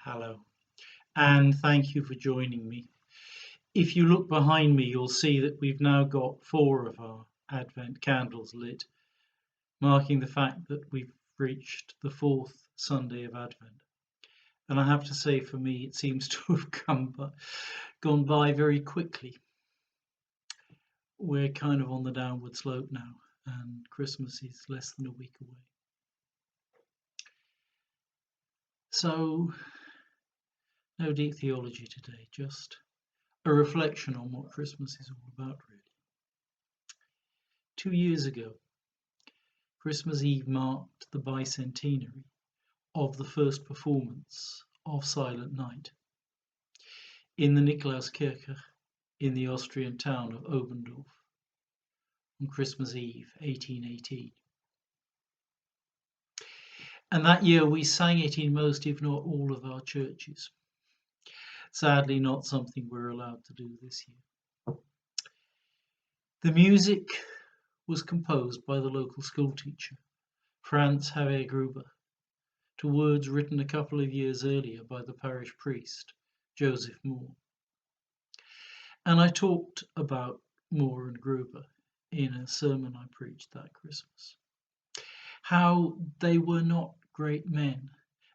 Hello, and thank you for joining me. If you look behind me, you'll see that we've now got four of our Advent candles lit, marking the fact that we've reached the fourth Sunday of Advent. And I have to say, for me, it seems to have gone by very quickly. We're kind of on the downward slope now, and Christmas is less than a week away. So, no deep theology today, just a reflection on what Christmas is all about, really. 2 years ago, Christmas Eve marked the bicentenary of the first performance of Silent Night in the Nikolauskirche in the Austrian town of Oberndorf on Christmas Eve 1818. And that year we sang it in most, if not all, of our churches. Sadly, not something we're allowed to do this year. The music was composed by the local schoolteacher, Franz Gruber, to words written a couple of years earlier by the parish priest, Joseph Moore. And I talked about Moore and Gruber in a sermon I preached that Christmas. How they were not great men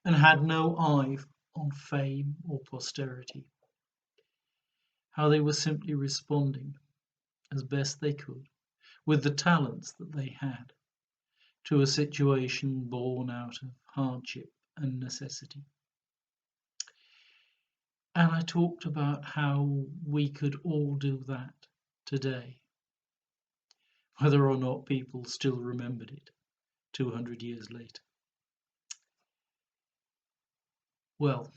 and had no eye on fame or posterity. How they were simply responding as best they could with the talents that they had to a situation born out of hardship and necessity. And I talked about how we could all do that today, whether or not people still remembered it 200 years later. Well,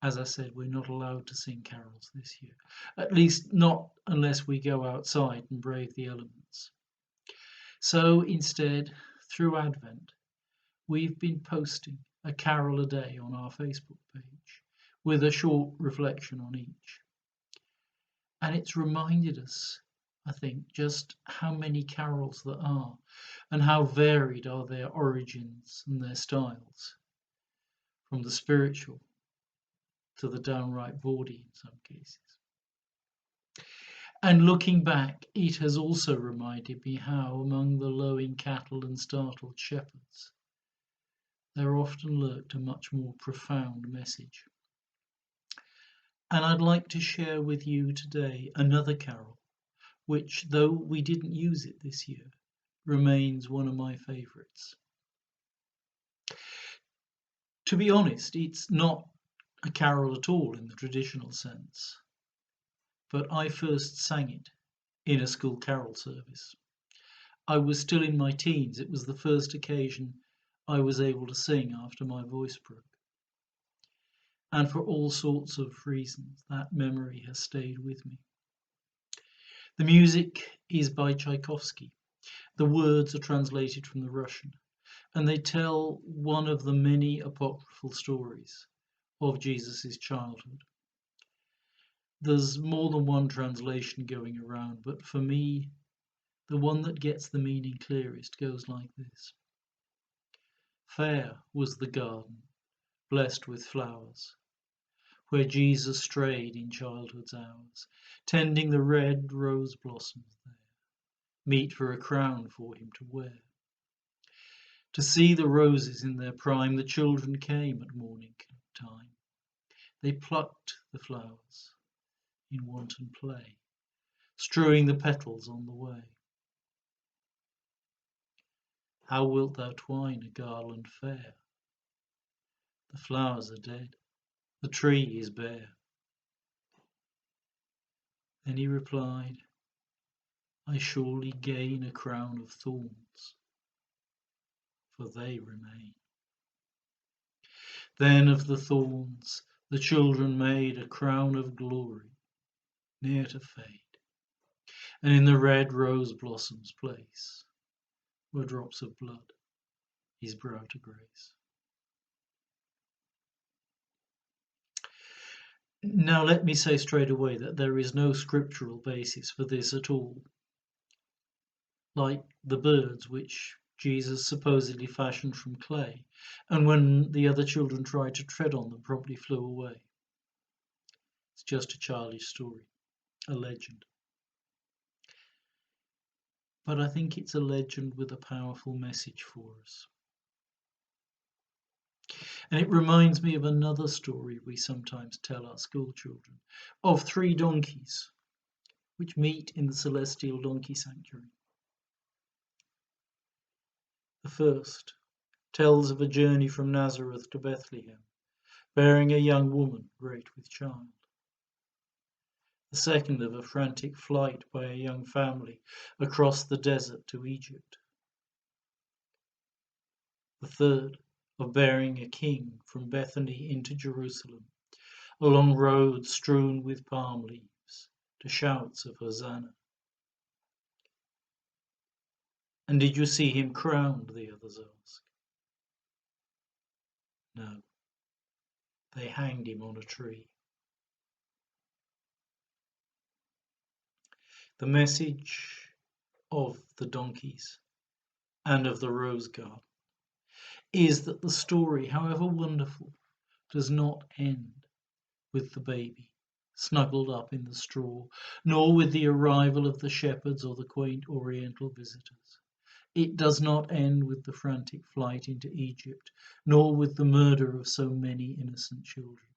as I said, we're not allowed to sing carols this year, at least not unless we go outside and brave the elements. So instead, through Advent, we've been posting a carol a day on our Facebook page with a short reflection on each. And it's reminded us, I think, just how many carols there are and how varied are their origins and their styles, from the spiritual to the downright bawdy in some cases. And looking back, it has also reminded me how, among the lowing cattle and startled shepherds, there often lurked a much more profound message. And I'd like to share with you today another carol, which, though we didn't use it this year, remains one of my favourites. To be honest, it's not a carol at all in the traditional sense, but I first sang it in a school carol service. I was still in my teens. It was the first occasion I was able to sing after my voice broke. And for all sorts of reasons, that memory has stayed with me. The music is by Tchaikovsky. The words are translated from the Russian, and they tell one of the many apocryphal stories of Jesus' childhood. There's more than one translation going around, but for me, the one that gets the meaning clearest goes like this. Fair was the garden, blessed with flowers, where Jesus strayed in childhood's hours, tending the red rose blossoms there, meet for a crown for him to wear. To see the roses in their prime, the children came at morning time. They plucked the flowers in wanton play, strewing the petals on the way. How wilt thou twine a garland fair? The flowers are dead, the tree is bare. Then he replied, I surely gain a crown of thorns, for they remain. Then of the thorns the children made a crown of glory, near to fade, and in the red rose blossom's place were drops of blood, his brow to grace. Now let me say straight away that there is no scriptural basis for this at all. Like the birds which Jesus supposedly fashioned from clay, and when the other children tried to tread on them, promptly flew away. It's just a childish story, a legend. But I think it's a legend with a powerful message for us. And it reminds me of another story we sometimes tell our school children, of three donkeys which meet in the celestial donkey sanctuary. The first tells of a journey from Nazareth to Bethlehem, bearing a young woman great with child. The second of a frantic flight by a young family across the desert to Egypt. The third of bearing a king from Bethany into Jerusalem, along roads strewn with palm leaves, to shouts of Hosanna. And did you see him crowned? The others ask. No, they hanged him on a tree. The message of the donkeys and of the rose garden is that the story, however wonderful, does not end with the baby snuggled up in the straw, nor with the arrival of the shepherds or the quaint oriental visitors. It does not end with the frantic flight into Egypt, nor with the murder of so many innocent children.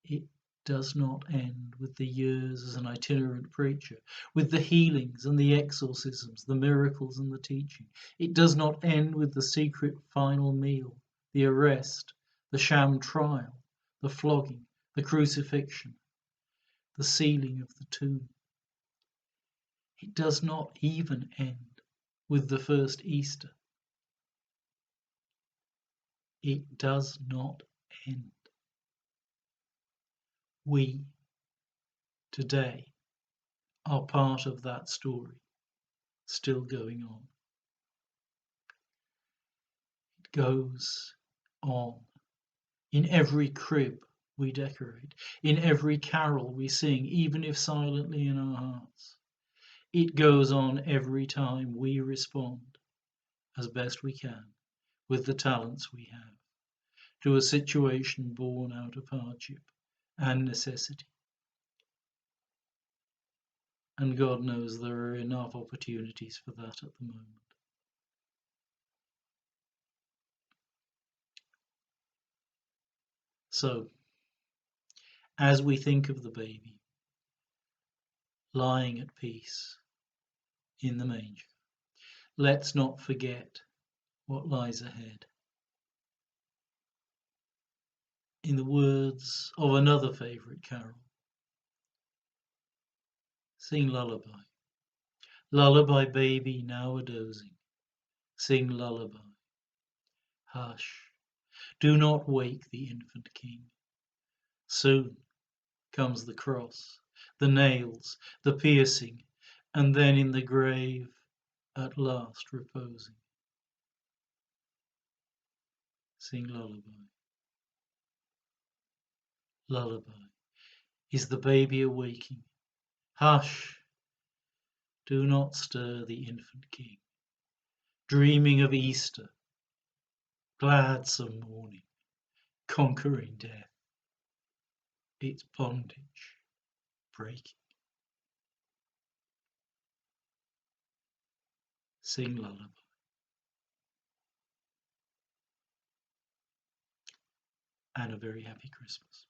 It does not end with the years as an itinerant preacher, with the healings and the exorcisms, the miracles and the teaching. It does not end with the secret final meal, the arrest, the sham trial, the flogging, the crucifixion, the sealing of the tomb. It does not even end with the first Easter. It does not end. We, today, are part of that story, still going on. It goes on in every crib we decorate, in every carol we sing, even if silently in our hearts. It goes on every time we respond, as best we can, with the talents we have, to a situation born out of hardship and necessity. And God knows there are enough opportunities for that at the moment. So, as we think of the baby lying at peace in the manger, let's not forget what lies ahead. In the words of another favourite carol, sing lullaby. Lullaby, baby, now a dozing. Sing lullaby. Hush, do not wake the infant king. Soon comes the cross, the nails, the piercing, and then in the grave at last reposing. Sing lullaby. Lullaby. Is the baby awaking? Hush! Do not stir the infant king, dreaming of Easter, gladsome morning, conquering death, its bondage breaking. Sing lullaby. And a very happy Christmas.